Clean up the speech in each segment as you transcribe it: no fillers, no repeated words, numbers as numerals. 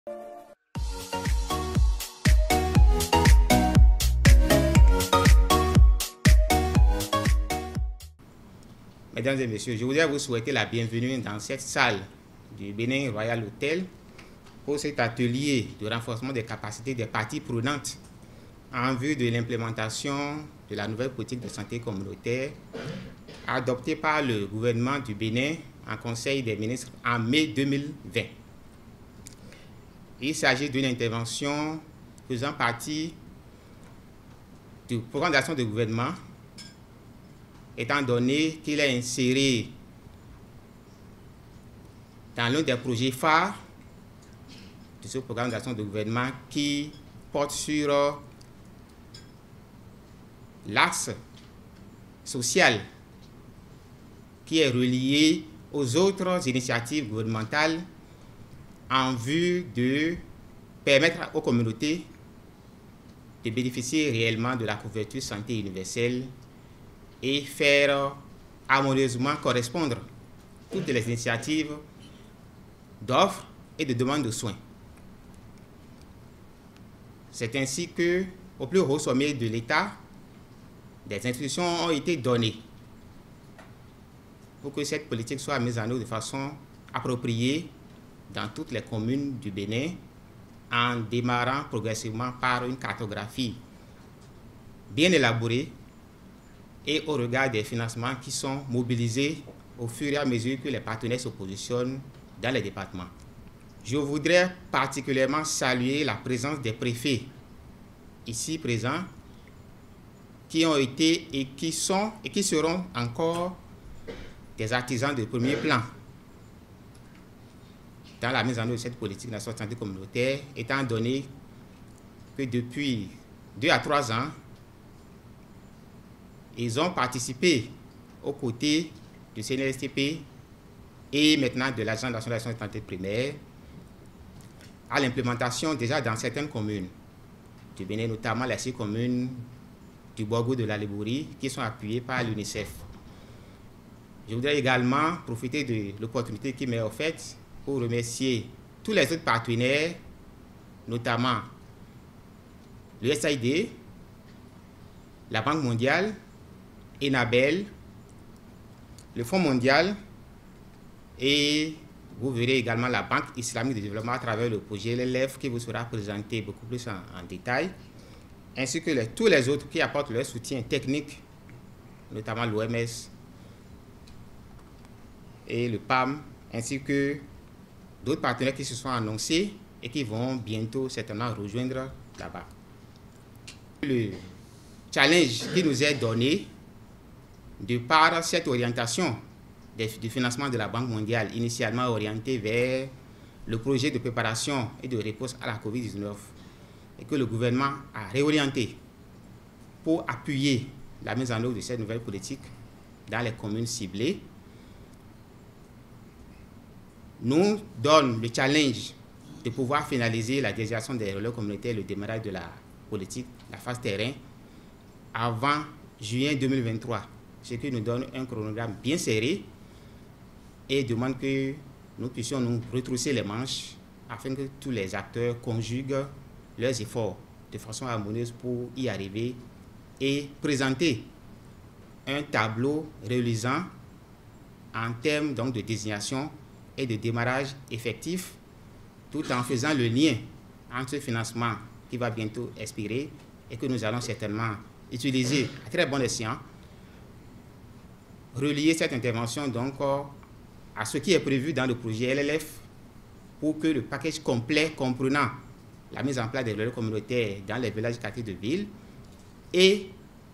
Mesdames et messieurs, je voudrais vous souhaiter la bienvenue dans cette salle du Bénin Royal Hotel pour cet atelier de renforcement des capacités des parties prenantes en vue de l'implémentation de la nouvelle politique de santé communautaire adoptée par le gouvernement du Bénin en Conseil des ministres en mai 2020. Il s'agit d'une intervention faisant partie du programme d'action du gouvernement, étant donné qu'il est inséré dans l'un des projets phares de ce programme d'action de gouvernement qui porte sur l'axe social qui est relié aux autres initiatives gouvernementales en vue de permettre aux communautés de bénéficier réellement de la couverture santé universelle et faire harmonieusement correspondre toutes les initiatives d'offres et de demande de soins. C'est ainsi que, au plus haut sommet de l'État, des instructions ont été données pour que cette politique soit mise en œuvre de façon appropriée dans toutes les communes du Bénin, en démarrant progressivement par une cartographie bien élaborée et au regard des financements qui sont mobilisés au fur et à mesure que les partenaires se positionnent dans les départements. Je voudrais particulièrement saluer la présence des préfets ici présents qui ont été et qui sont et qui seront encore des artisans de premier plan dans la mise en œuvre de cette politique nationale de santé communautaire, étant donné que depuis 2 à 3 ans, ils ont participé aux côtés du CNSTP et maintenant de l'Agence nationale de santé primaire à l'implémentation déjà dans certaines communes du Bénin, notamment les 6 communes du Bogo de la Lébourie qui sont appuyées par l'UNICEF. Je voudrais également profiter de l'opportunité qui m'est offerte pour remercier tous les autres partenaires, notamment le SAID, la Banque mondiale, Enabel, le Fonds mondial et vous verrez également la Banque islamique de développement à travers le projet LLF qui vous sera présenté beaucoup plus en détail, ainsi que tous les autres qui apportent leur soutien technique, notamment l'OMS et le PAM, ainsi que d'autres partenaires qui se sont annoncés et qui vont bientôt certainement rejoindre là-bas. Le challenge qui nous est donné de par cette orientation du financement de la Banque mondiale, initialement orienté vers le projet de préparation et de réponse à la COVID-19, et que le gouvernement a réorienté pour appuyer la mise en œuvre de cette nouvelle politique dans les communes ciblées, nous donne le challenge de pouvoir finaliser la désignation des relais communautaires, le démarrage de la politique, la phase terrain, avant juin 2023, ce qui nous donne un chronogramme bien serré et demande que nous puissions nous retrousser les manches afin que tous les acteurs conjuguent leurs efforts de façon harmonieuse pour y arriver et présenter un tableau reluisant en termes donc de désignation et de démarrage effectif, tout en faisant le lien entre ce financement qui va bientôt expirer et que nous allons certainement utiliser à très bon escient, relier cette intervention donc à ce qui est prévu dans le projet LLF pour que le package complet comprenant la mise en place des relais communautaires dans les villages quartiers de ville et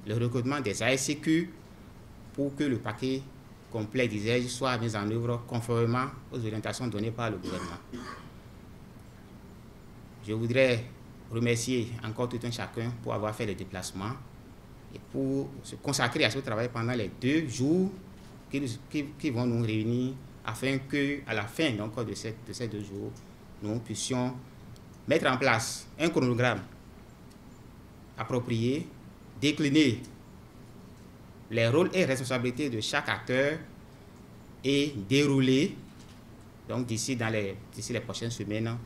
le recrutement des ASCQ pour que le paquet complet, disais-je, soit mis en œuvre conformément aux orientations données par le gouvernement. Je voudrais remercier encore tout un chacun pour avoir fait le déplacement et pour se consacrer à ce travail pendant les 2 jours qui vont nous réunir afin qu'à la fin donc, de ces 2 jours, nous puissions mettre en place un chronogramme approprié, décliner les rôles et responsabilités de chaque acteur et dérouler, donc d'ici les prochaines semaines,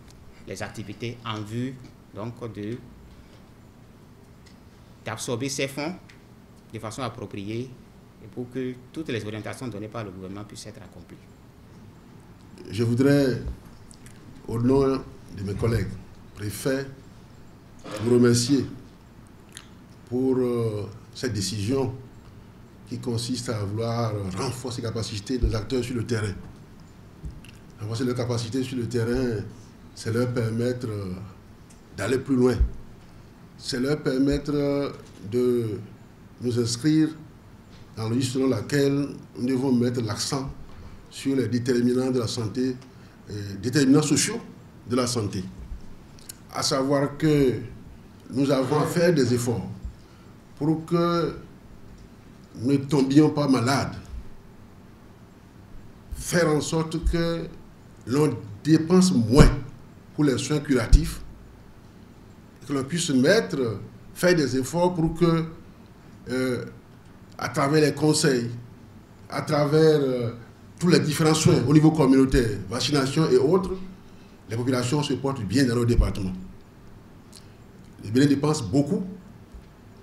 les activités en vue donc d'absorber ces fonds de façon appropriée et pour que toutes les orientations données par le gouvernement puissent être accomplies. Je voudrais, au nom de mes collègues préfets, vous remercier pour cette décision qui consiste à vouloir renforcer les capacités des acteurs sur le terrain. Renforcer leurs capacités sur le terrain, c'est leur permettre d'aller plus loin. C'est leur permettre de nous inscrire dans le registre selon laquelle nous devons mettre l'accent sur les déterminants de la santé, déterminants sociaux de la santé. À savoir que nous avons à faire des efforts pour que nous ne tombions pas malades. Faire en sorte que l'on dépense moins pour les soins curatifs, que l'on puisse faire des efforts pour que, à travers les conseils, à travers tous les différents soins au niveau communautaire, vaccination et autres, les populations se portent bien dans nos départements. Les Bénins dépensent beaucoup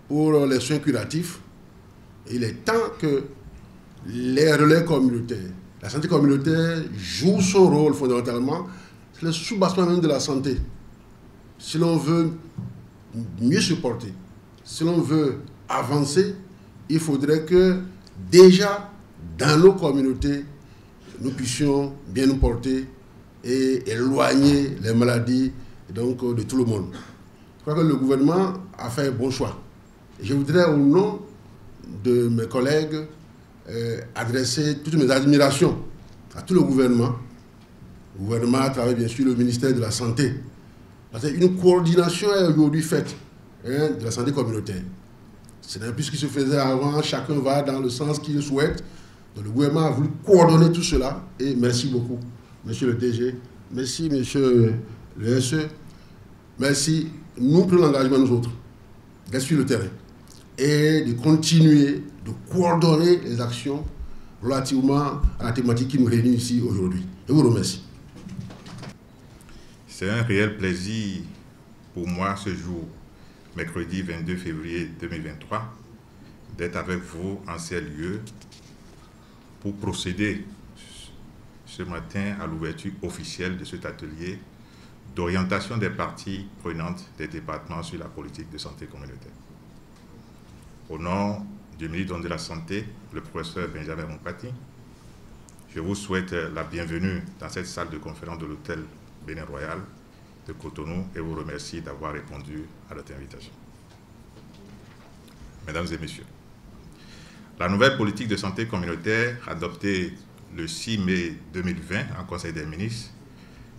pour les soins curatifs. Et il est temps que les relais communautaires, la santé communautaire joue son rôle fondamentalement. C'est le soubassement même de la santé. Si l'on veut mieux se porter, si l'on veut avancer, il faudrait que déjà dans nos communautés, nous puissions bien nous porter et éloigner les maladies donc, de tout le monde. Je crois que le gouvernement a fait un bon choix. Je voudrais, au nom de mes collègues, adresser toutes mes admirations à tout le gouvernement. Le gouvernement à travers, bien sûr, le ministère de la Santé. Parce qu'une coordination est aujourd'hui faite de la santé communautaire. Ce n'est plus ce qui se faisait avant, chacun va dans le sens qu'il souhaite. Donc le gouvernement a voulu coordonner tout cela. Et merci beaucoup, monsieur le DG. Merci, monsieur le SE. Merci. Nous prenons l'engagement, nous autres, d'être sur le terrain et de continuer de coordonner les actions relativement à la thématique qui nous réunit ici aujourd'hui. Je vous remercie. C'est un réel plaisir pour moi ce jour, mercredi 22 février 2023, d'être avec vous en ces lieux pour procéder ce matin à l'ouverture officielle de cet atelier d'orientation des parties prenantes des départements sur la politique de santé communautaire. Au nom du ministre de la Santé, le professeur Benjamin Mompati, je vous souhaite la bienvenue dans cette salle de conférence de l'hôtel Bénin Royal de Cotonou et vous remercie d'avoir répondu à notre invitation. Mesdames et messieurs, la nouvelle politique de santé communautaire adoptée le 6 mai 2020 en Conseil des ministres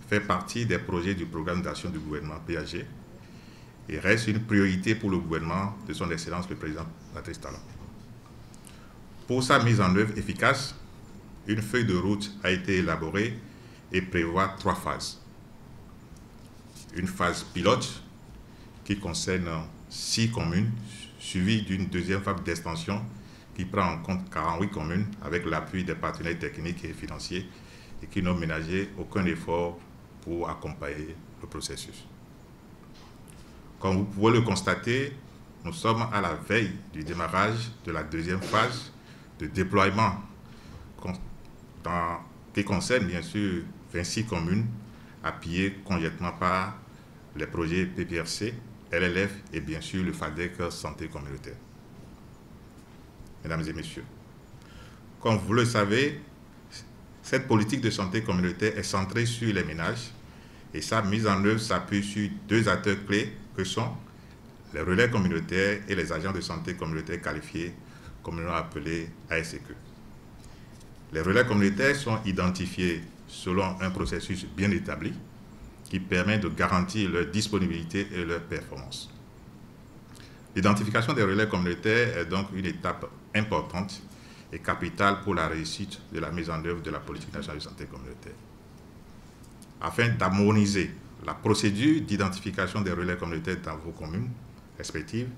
fait partie des projets du programme d'action du gouvernement PAG et reste une priorité pour le gouvernement de son Excellence le Président Patrice Talon. Pour sa mise en œuvre efficace, une feuille de route a été élaborée et prévoit 3 phases. Une phase pilote qui concerne 6 communes, suivie d'une deuxième phase d'extension qui prend en compte 48 communes avec l'appui des partenaires techniques et financiers et qui n'ont ménagé aucun effort pour accompagner le processus. Comme vous pouvez le constater, nous sommes à la veille du démarrage de la deuxième phase de déploiement qui concerne bien sûr 26 communes appuyées conjointement par les projets PPRC, LLF et bien sûr le FADEC Santé Communautaire. Mesdames et messieurs, comme vous le savez, cette politique de santé communautaire est centrée sur les ménages et sa mise en œuvre s'appuie sur 2 acteurs clés que sont les relais communautaires et les agents de santé communautaire qualifiés, communément appelés ASCQ. Les relais communautaires sont identifiés selon un processus bien établi qui permet de garantir leur disponibilité et leur performance. L'identification des relais communautaires est donc une étape importante et capitale pour la réussite de la mise en œuvre de la politique nationale de santé communautaire. Afin d'harmoniser la procédure d'identification des relais communautaires dans vos communes respectives,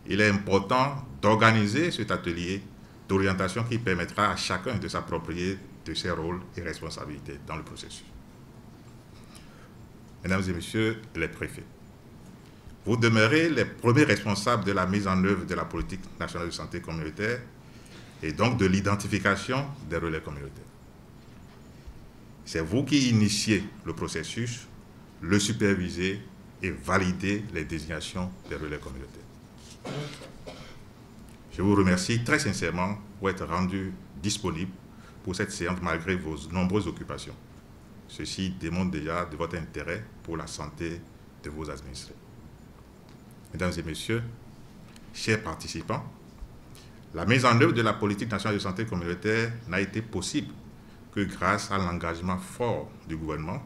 il est important d'organiser cet atelier d'orientation qui permettra à chacun de s'approprier de ses rôles et responsabilités dans le processus. Mesdames et Messieurs les préfets, vous demeurez les premiers responsables de la mise en œuvre de la politique nationale de santé communautaire et donc de l'identification des relais communautaires. C'est vous qui initiez le processus, le supervisez et validez les désignations des relais communautaires. Je vous remercie très sincèrement pour être rendu disponible pour cette séance malgré vos nombreuses occupations. Ceci démontre déjà de votre intérêt pour la santé de vos administrés. Mesdames et Messieurs, chers participants, la mise en œuvre de la politique nationale de santé communautaire n'a été possible que grâce à l'engagement fort du gouvernement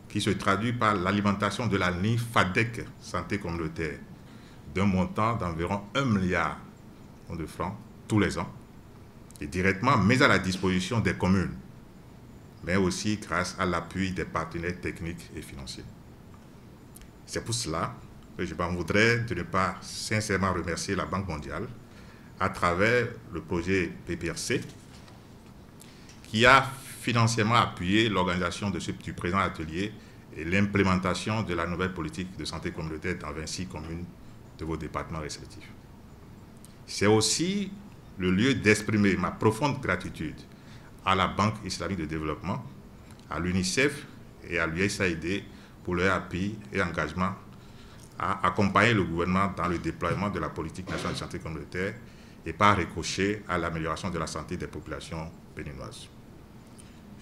qui se traduit par l'alimentation de la ligne FADEC santé communautaire d'un montant d'environ 1 milliard de francs tous les ans et directement mis à la disposition des communes, mais aussi grâce à l'appui des partenaires techniques et financiers. C'est pour cela que je m'en voudrais de ne pas sincèrement remercier la Banque mondiale à travers le projet PPRC qui a financièrement appuyé l'organisation du présent atelier et l'implémentation de la nouvelle politique de santé communautaire dans 26 communes de vos départements respectifs. C'est aussi le lieu d'exprimer ma profonde gratitude à la Banque islamique de développement, à l'UNICEF et à l'USAID pour leur appui et engagement à accompagner le gouvernement dans le déploiement de la politique nationale de santé communautaire et par ricochet à l'amélioration de la santé des populations béninoises.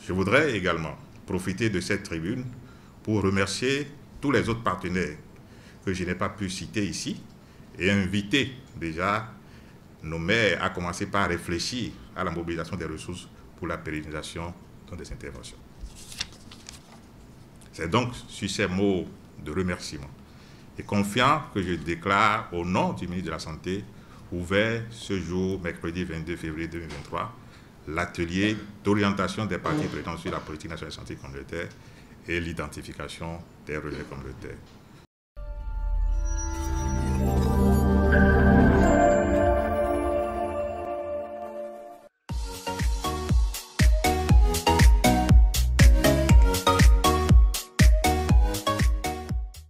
Je voudrais également profiter de cette tribune pour remercier tous les autres partenaires que je n'ai pas pu citer ici et inviter déjà nos maires à commencer par réfléchir à la mobilisation des ressources pour la pérennisation de des interventions. C'est donc sur ces mots de remerciement et confiant que je déclare au nom du ministre de la Santé ouvert ce jour, mercredi 22 février 2023, l'atelier d'orientation des parties prenantes sur la politique nationale de santé communautaire et l'identification des relais communautaires.